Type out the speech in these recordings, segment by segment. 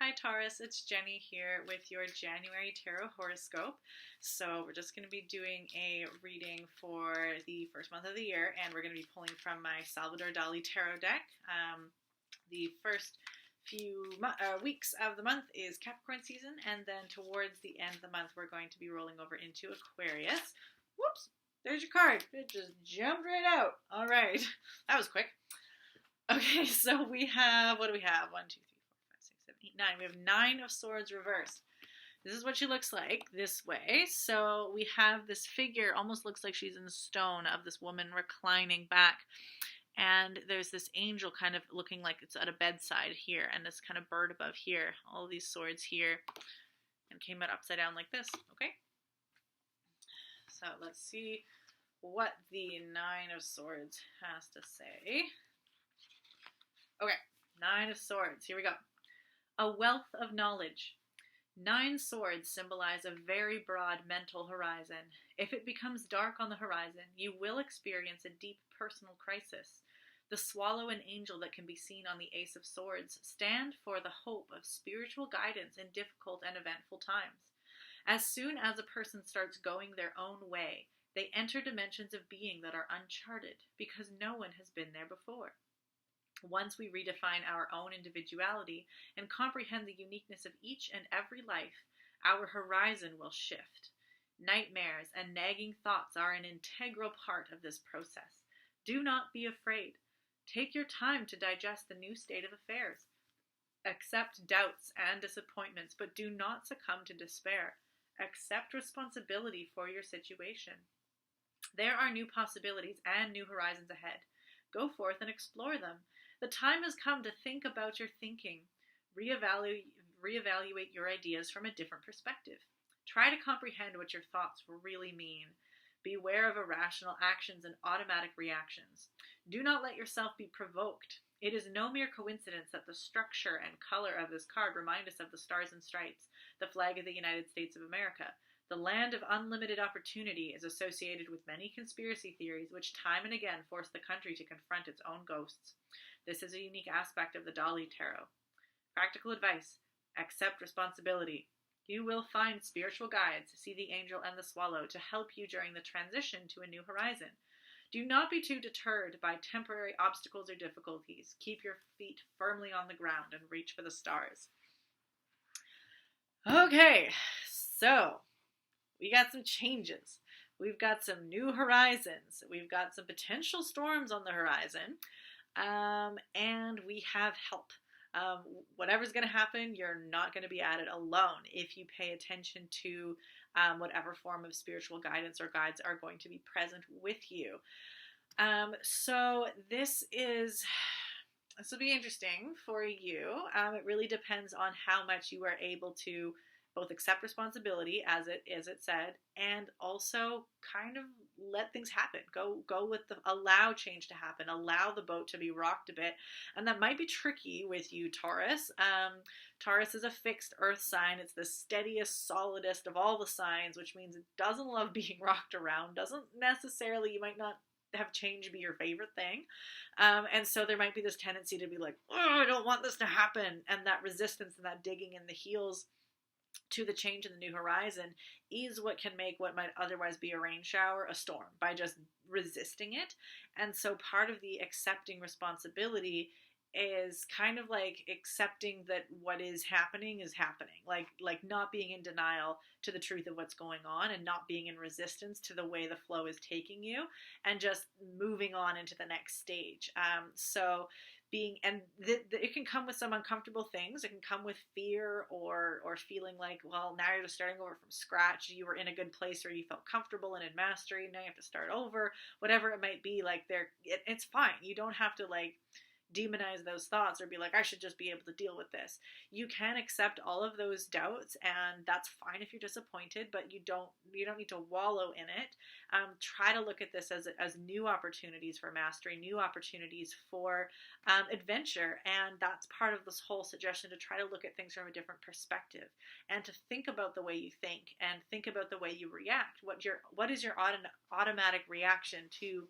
Hi Taurus, it's Jenny here with your January Tarot Horoscope. So we're just going to be doing a reading for the first month of the year, and we're going to be pulling from my Salvador Dali Tarot deck. The first few weeks of the month is Capricorn season, and then towards the end of the month we're going to be rolling over into Aquarius. Whoops, there's your card. It just jumped right out. All right, that was quick. Okay, so we have, what do we have? 1, 2, 3, 4, 5, 6, 7, 8, 9. We have 9 of Swords reversed. This is what she looks like this way. So we have this figure, almost looks like she's in stone, of this woman reclining back. And there's this angel kind of looking like it's at a bedside here, and this kind of bird above here. All these swords here, and came out upside down like this. Okay? So let's see what the 9 of Swords has to say. Okay, 9 of Swords. Here we go. A wealth of knowledge. 9 swords symbolize a very broad mental horizon. If it becomes dark on the horizon, you will experience a deep personal crisis. The swallow and angel that can be seen on the Ace of Swords stand for the hope of spiritual guidance in difficult and eventful times. As soon as a person starts going their own way, they enter dimensions of being that are uncharted because no one has been there before. Once we redefine our own individuality and comprehend the uniqueness of each and every life, our horizon will shift. Nightmares and nagging thoughts are an integral part of this process. Do not be afraid. Take your time to digest the new state of affairs. Accept doubts and disappointments, but do not succumb to despair. Accept responsibility for your situation. There are new possibilities and new horizons ahead. Go forth and explore them. The time has come to think about your thinking. Reevaluate your ideas from a different perspective. Try to comprehend what your thoughts really mean. Beware of irrational actions and automatic reactions. Do not let yourself be provoked. It is no mere coincidence that the structure and color of this card remind us of the Stars and Stripes, the flag of the United States of America. The land of unlimited opportunity is associated with many conspiracy theories which time and again force the country to confront its own ghosts. This is a unique aspect of the Dali Tarot. Practical advice: accept responsibility. You will find spiritual guides, see the angel and the swallow, to help you during the transition to a new horizon. Do not be too deterred by temporary obstacles or difficulties. Keep your feet firmly on the ground and reach for the stars. Okay, so we got some changes. We've got some new horizons. We've got some potential storms on the horizon. And we have help. Whatever's going to happen, you're not going to be at it alone if you pay attention to whatever form of spiritual guidance or guides are going to be present with you. So this will be interesting for you. It really depends on how much you are able to both accept responsibility, as it said, and also kind of let things happen. Go with allow change to happen, allow the boat to be rocked a bit. And that might be tricky with you, Taurus. Taurus is a fixed earth sign. It's the steadiest, solidest of all the signs, which means it doesn't love being rocked around. Doesn't necessarily, you might not have change be your favorite thing. And so there might be this tendency to be like, oh, I don't want this to happen. And that resistance and that digging in the heels to the change in the new horizon is what can make what might otherwise be a rain shower a storm, by just resisting it. And so part of the accepting responsibility is kind of like accepting that what is happening, like not being in denial to the truth of what's going on, and not being in resistance to the way the flow is taking you, and just moving on into the next stage. It can come with some uncomfortable things. It can come with fear or feeling like, well, now you're just starting over from scratch. You were in a good place where you felt comfortable and in mastery. Now you have to start over. Whatever it might be, like it's fine. You don't have to like demonize those thoughts or be like, I should just be able to deal with this. You can accept all of those doubts, and that's fine if you're disappointed, but you don't need to wallow in it. Try to look at this as new opportunities for mastery, new opportunities for adventure, and that's part of this whole suggestion, to try to look at things from a different perspective, and to think about the way you think, and think about the way you react. What is your automatic reaction to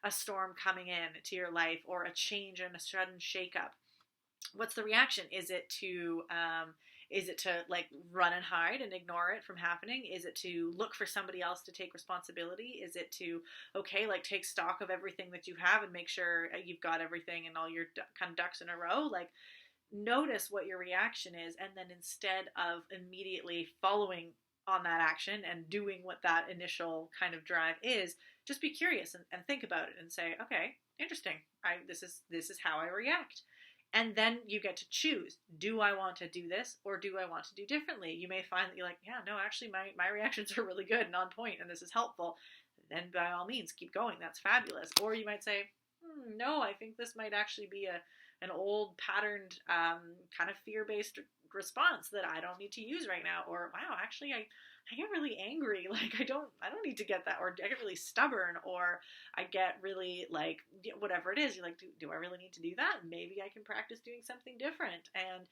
a storm coming in to your life, or a change and a sudden shakeup? what's the reaction? Is it to like run and hide and ignore it from happening? Is it to look for somebody else to take responsibility? Is it to, okay, like take stock of everything that you have and make sure you've got everything and all your kind of ducks in a row? Like, notice what your reaction is, and then instead of immediately following on that action and doing what that initial kind of drive is, just be curious and think about it and say, okay, interesting. This is how I react. And then you get to choose, do I want to do this or do I want to do differently? You may find that you're like, yeah, no, actually my reactions are really good and on point and this is helpful. Then by all means, keep going. That's fabulous. Or you might say, no, I think this might actually be an old patterned kind of fear-based response that I don't need to use right now. Or, wow, actually I get really angry. Like I don't need to get that. Or I get really stubborn, or I get really like, whatever it is, you're like, do I really need to do that? Maybe I can practice doing something different. And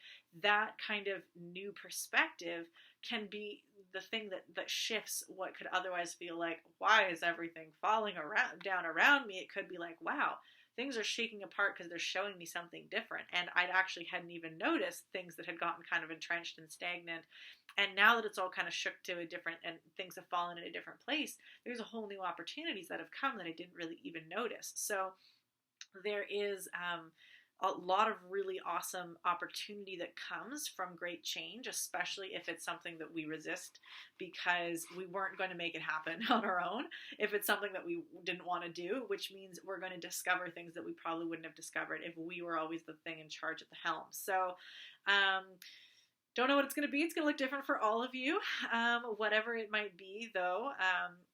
that kind of new perspective can be the thing that shifts what could otherwise feel like, why is everything falling down around me? It could be like, wow, things are shaking apart because they're showing me something different. And I actually hadn't even noticed things that had gotten kind of entrenched and stagnant. And now that it's all kind of shook to a different, and things have fallen in a different place, there's a whole new opportunities that have come that I didn't really even notice. So there is a lot of really awesome opportunity that comes from great change, especially if it's something that we resist because we weren't going to make it happen on our own. If it's something that we didn't want to do, which means we're going to discover things that we probably wouldn't have discovered if we were always the thing in charge at the helm. So, don't know what it's going to be. It's going to look different for all of you, whatever it might be, though.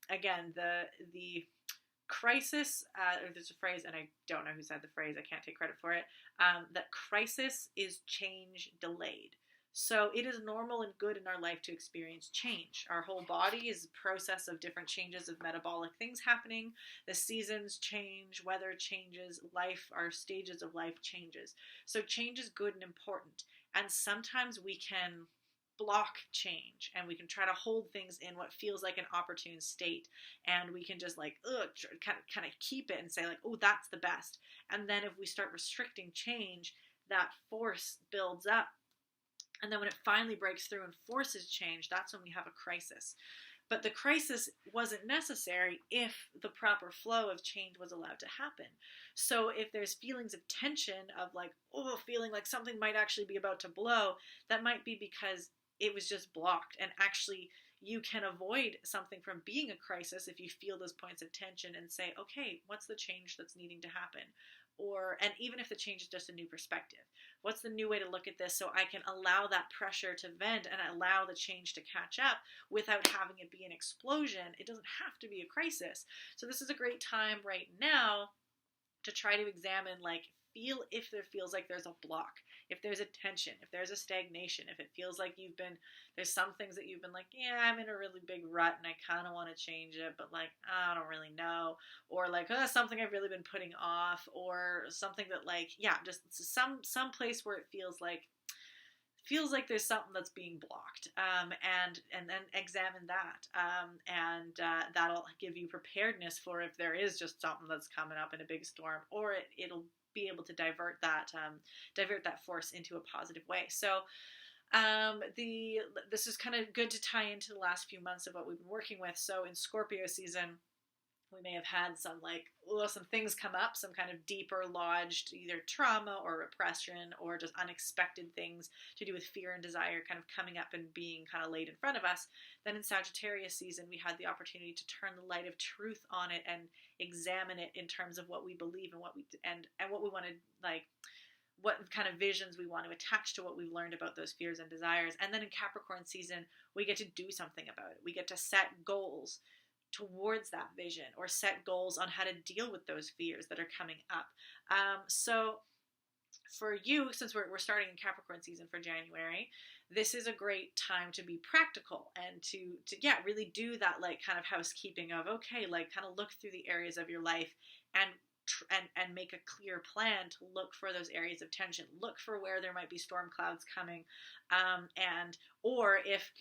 Again, the crisis, there's a phrase, and I don't know who said the phrase, I can't take credit for it, that crisis is change delayed. So it is normal and good in our life to experience change. Our whole body is a process of different changes of metabolic things happening. The seasons change, weather changes, life, our stages of life changes. So change is good and important. And sometimes we can block change and we can try to hold things in what feels like an opportune state, and we can just like kind of keep it and say like, oh, that's the best. And then if we start restricting change, that force builds up, and then when it finally breaks through and forces change, that's when we have a crisis. But the crisis wasn't necessary if the proper flow of change was allowed to happen. So if there's feelings of tension of like, oh, feeling like something might actually be about to blow, that might be because it was just blocked. And actually, you can avoid something from being a crisis if you feel those points of tension and say, okay, what's the change that's needing to happen? And even if the change is just a new perspective, what's the new way to look at this so I can allow that pressure to vent and allow the change to catch up without having it be an explosion? It doesn't have to be a crisis. So this is a great time right now to try to examine, like, feel if there feels like there's a block, if there's a tension, if there's a stagnation, if it feels like there's some things that you've been like, yeah, I'm in a really big rut and I kind of want to change it, but like, I don't really know. Or like, oh, something I've really been putting off, or something that like, yeah, just some place where it feels like there's something that's being blocked, and then examine that, and that'll give you preparedness for if there is just something that's coming up in a big storm, or it'll be able to divert that force into a positive way. So this is kind of good to tie into the last few months of what we've been working with. So in Scorpio season, we may have had some things come up, some kind of deeper lodged either trauma or repression or just unexpected things to do with fear and desire kind of coming up and being kind of laid in front of us. Then in Sagittarius season, we had the opportunity to turn the light of truth on it and examine it in terms of what we believe and what we want to, like, what kind of visions we want to attach to what we've learned about those fears and desires. And then in Capricorn season, we get to do something about it. We get to set goals towards that vision, or set goals on how to deal with those fears that are coming up. So for you, since we're starting in Capricorn season for January, this is a great time to be practical and to really do that, like, kind of housekeeping of, okay, like, kind of look through the areas of your life and make a clear plan to look for those areas of tension, look for where there might be storm clouds coming, or if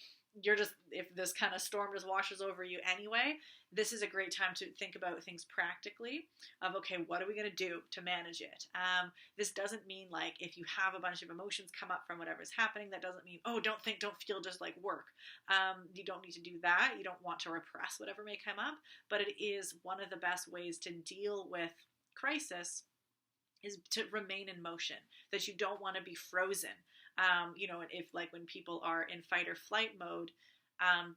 you're just, if this kind of storm just washes over you anyway, this is a great time to think about things practically of, okay, what are we going to do to manage it? This doesn't mean like if you have a bunch of emotions come up from whatever's happening, that doesn't mean, oh, don't think, don't feel, just like work. You don't need to do that. You don't want to repress whatever may come up, but it is one of the best ways to deal with crisis is to remain in motion, that you don't want to be frozen. If like when people are in fight or flight mode,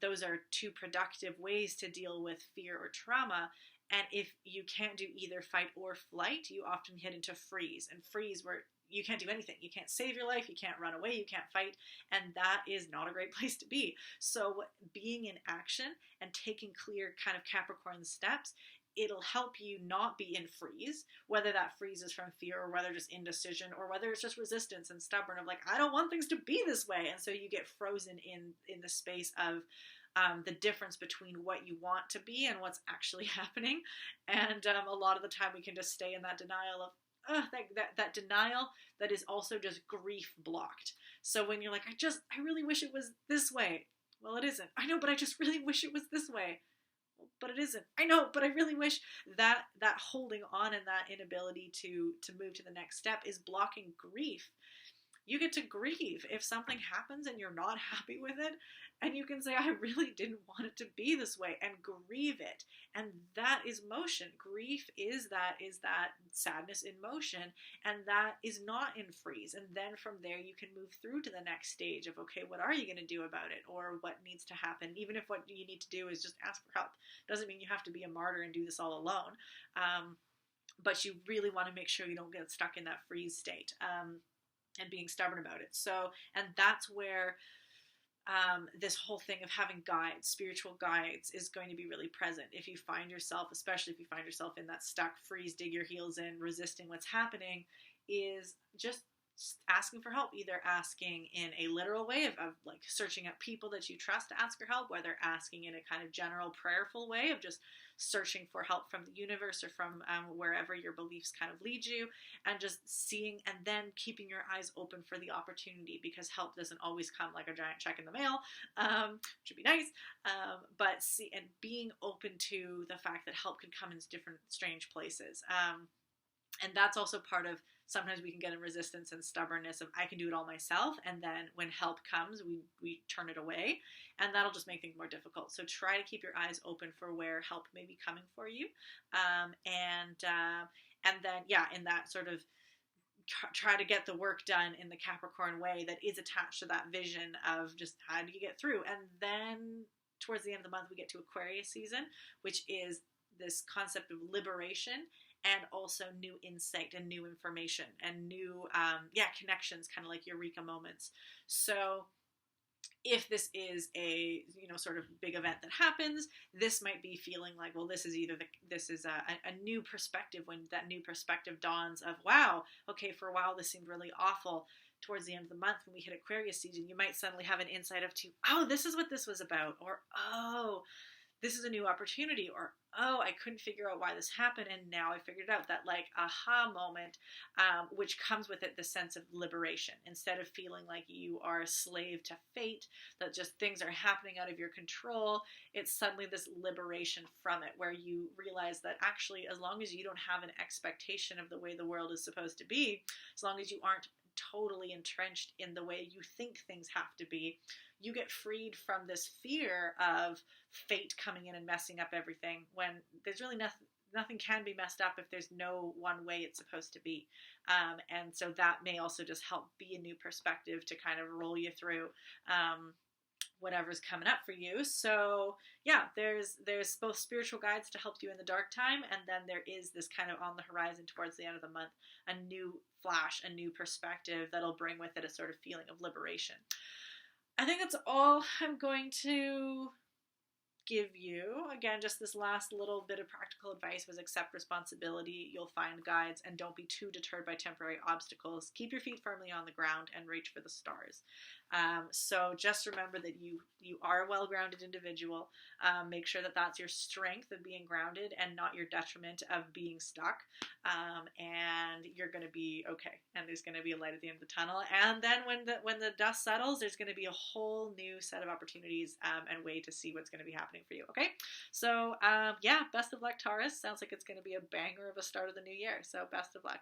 those are two productive ways to deal with fear or trauma. And if you can't do either fight or flight, you often hit into freeze, and freeze where you can't do anything. You can't save your life. You can't run away. You can't fight. And that is not a great place to be. So being in action and taking clear kind of Capricorn steps, it'll help you not be in freeze, whether that freeze is from fear or whether just indecision or whether it's just resistance and stubborn of like, I don't want things to be this way. And so you get frozen in the space of the difference between what you want to be and what's actually happening. And a lot of the time we can just stay in that denial of that denial that is also just grief blocked. So when you're like, I really wish it was this way. Well, it isn't. I know, but I just really wish it was this way. But it isn't. I know, but I really wish that holding on and that inability to move to the next step is blocking grief. You get to grieve if something happens and you're not happy with it, and you can say, I really didn't want it to be this way, and grieve it. And that is motion. Grief is that sadness in motion, and that is not in freeze. And then from there you can move through to the next stage of, okay, what are you going to do about it, or what needs to happen? Even if what you need to do is just ask for help. Doesn't mean you have to be a martyr and do this all alone. But you really want to make sure you don't get stuck in that freeze state. And being stubborn about it. So, and that's where this whole thing of having guides, spiritual guides, is going to be really present. If you find yourself, especially if you find yourself in that stuck freeze, dig your heels in, resisting what's happening, is just asking for help, either asking in a literal way of like searching out people that you trust to ask for help, whether asking in a kind of general prayerful way of just searching for help from the universe or from wherever your beliefs kind of lead you, and just seeing and then keeping your eyes open for the opportunity, because help doesn't always come like a giant check in the mail, which would be nice, but being open to the fact that help can come in different strange places. And that's also part of, sometimes we can get in resistance and stubbornness of, I can do it all myself. And then when help comes, we turn it away, and that'll just make things more difficult. So try to keep your eyes open for where help may be coming for you. And then, in that sort of try to get the work done in the Capricorn way that is attached to that vision of just how do you get through. And then towards the end of the month, we get to Aquarius season, which is this concept of liberation, and also new insight and new information and new connections, kind of like eureka moments. So if this is a sort of big event that happens, this might be feeling like, well, this is a new perspective. When that new perspective dawns of, wow, okay, for a while this seemed really awful. Towards the end of the month, when we hit Aquarius season, you might suddenly have an insight of this is what this was about, or oh, this is a new opportunity, or oh, I couldn't figure out why this happened, and now I figured it out. That like aha moment, which comes with it the sense of liberation. Instead of feeling like you are a slave to fate, that just things are happening out of your control, it's suddenly this liberation from it, where you realize that actually, as long as you don't have an expectation of the way the world is supposed to be, as long as you aren't totally entrenched in the way you think things have to be, you get freed from this fear of fate coming in and messing up everything, when there's really nothing can be messed up if there's no one way it's supposed to be. And so that may also just help be a new perspective to kind of roll you through whatever's coming up for you. So there's both spiritual guides to help you in the dark time, and then there is this kind of on the horizon towards the end of the month, a new flash, a new perspective that'll bring with it a sort of feeling of liberation. I think that's all I'm going to give you, again, just this last little bit of practical advice was accept responsibility. You'll find guides, and don't be too deterred by temporary obstacles. Keep your feet firmly on the ground and reach for the stars. So just remember that you are a well-grounded individual. Make sure that that's your strength of being grounded and not your detriment of being stuck. And you're going to be okay. And there's going to be a light at the end of the tunnel. And then when the dust settles, there's going to be a whole new set of opportunities and way to see what's going to be happening for you. Okay. So yeah, best of luck, Taurus. Sounds like it's going to be a banger of a start of the new year. So best of luck.